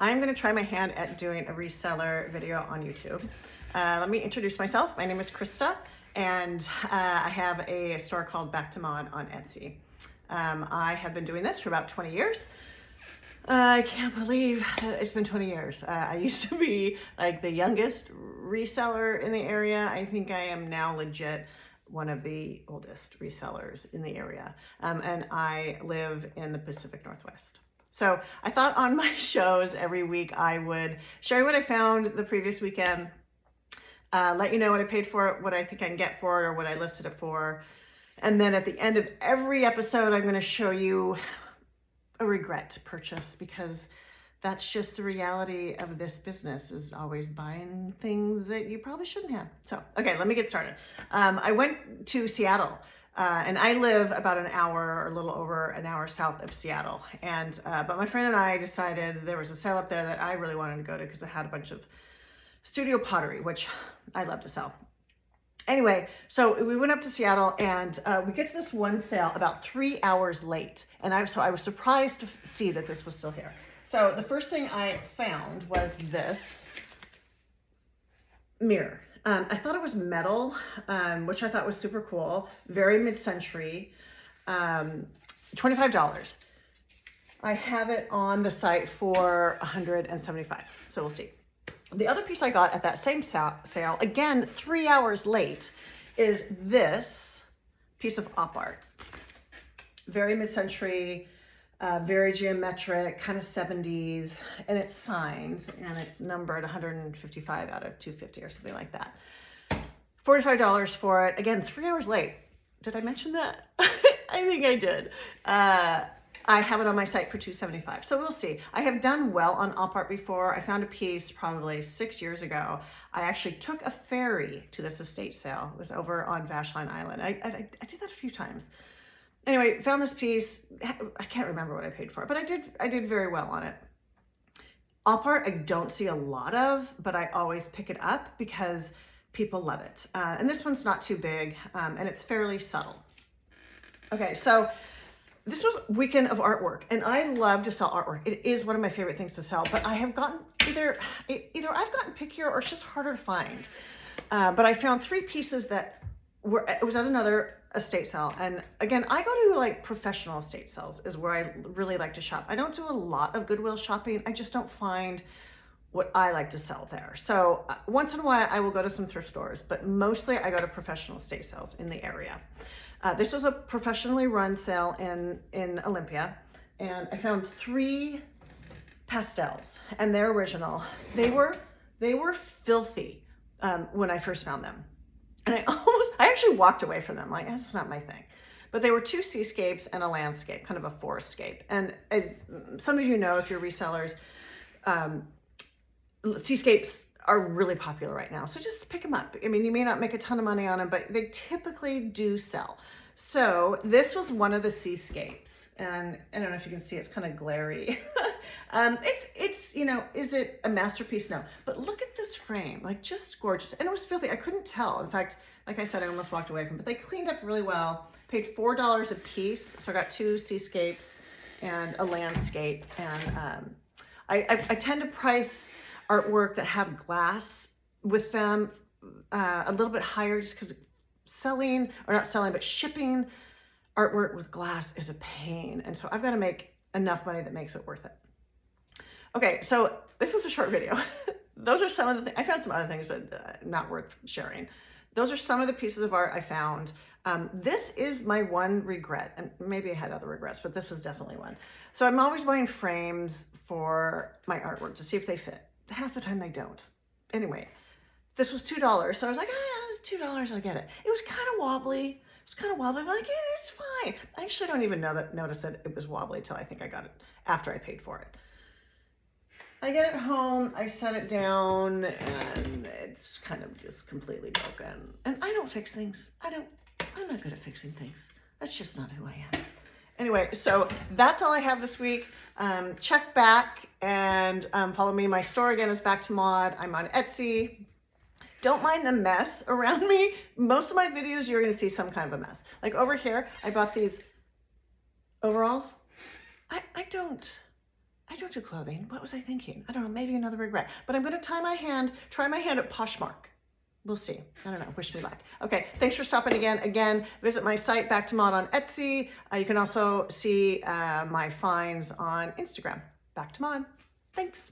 I'm gonna try my hand at doing a reseller video on YouTube. Let me introduce myself. My name is Krista, and I have a store called Back to Mod on Etsy. I have been doing this for about 20 years. I can't believe it's been 20 years. I used to be like the youngest reseller in the area. I think I am now legit one of the oldest resellers in the area. And I live in the Pacific Northwest. So I thought on my shows every week I would show you what I found the previous weekend, let you know what I paid for it, what I think I can get for it, or what I listed it for. And then at the end of every episode, I'm going to show you a regret to purchase, because that's just the reality of this business, is always buying things that you probably shouldn't have. So, okay, let me get started. I went to Seattle, and I live about an hour or a little over an hour south of Seattle. And but my friend and I decided there was a sale up there that I really wanted to go to because it had a bunch of studio pottery, which I love to sell. Anyway, so we went up to Seattle, and we get to this one sale about 3 hours late. And I was surprised to see that this was still here. So the first thing I found was this mirror. I thought it was metal, which I thought was super cool. Very mid-century, $25. I have it on the site for $175, so we'll see. The other piece I got at that same sale, again, 3 hours late, is this piece of op art. Very mid-century, very geometric, kind of 70s, and it's signed, and it's numbered 155 out of 250 or something like that. $45 for it. Again, 3 hours late. Did I mention that? I think I did. I have it on my site for $275, so we'll see. I have done well on op art before. I found a piece probably 6 years ago. I actually took a ferry to this estate sale. It was over on Vashline Island. I did that a few times. Anyway, found this piece. I can't remember what I paid for it, but I did very well on it. Op art I don't see a lot of, but I always pick it up because people love it. And this one's not too big, and it's fairly subtle. Okay, so this was Weekend of Artwork, and I love to sell artwork. It is one of my favorite things to sell, but I have gotten either I've gotten pickier or it's just harder to find. But I found 3 pieces that it was at another estate sale. And again, I go to like professional estate sales is where I really like to shop. I don't do a lot of Goodwill shopping. I just don't find what I like to sell there. So once in a while I will go to some thrift stores, but mostly I go to professional estate sales in the area. This was a professionally run sale in Olympia, and I found 3 pastels, and they're original. They were filthy when I first found them. And I actually walked away from them, like, that's not my thing. But they were 2 seascapes and a landscape, kind of a forestscape. And as some of you know, if you're resellers, seascapes are really popular right now. So just pick them up. I mean, you may not make a ton of money on them, but they typically do sell. So this was one of the seascapes. And I don't know if you can see, it's kind of glary. It's, you know, is it a masterpiece? No, but look at this frame, like just gorgeous. And it was filthy. I couldn't tell. In fact, like I said, I almost walked away from it, but they cleaned up really well. Paid $4 a piece. So I got 2 seascapes and a landscape. And I tend to price artwork that have glass with them a little bit higher, just because shipping artwork with glass is a pain. And so I've got to make enough money that makes it worth it. Okay, so this is a short video. Those are some of the things. I found some other things, but not worth sharing. Those are some of the pieces of art I found. This is my one regret, and maybe I had other regrets, but this is definitely one. So I'm always buying frames for my artwork to see if they fit. Half the time they don't. Anyway, this was $2, so I was like, oh, yeah, it's $2, I'll get it. It was kind of wobbly. I'm like, yeah, it's fine. I actually don't even notice that it was wobbly till I think I got it after I paid for it. I get it home, I set it down, and it's kind of just completely broken. And I don't fix things. I'm not good at fixing things. That's just not who I am. Anyway, so that's all I have this week. Check back and follow me. My store again is Back to Mod. I'm on Etsy. Don't mind the mess around me. Most of my videos, you're gonna see some kind of a mess. Like over here, I bought these overalls. I don't I don't do clothing. What was I thinking? I don't know, maybe another regret. But I'm gonna try my hand at Poshmark. We'll see. I don't know. Wish me luck. Okay, thanks for stopping again. Again, visit my site, Back to Mod on Etsy. You can also see my finds on Instagram, Back to Mod. Thanks.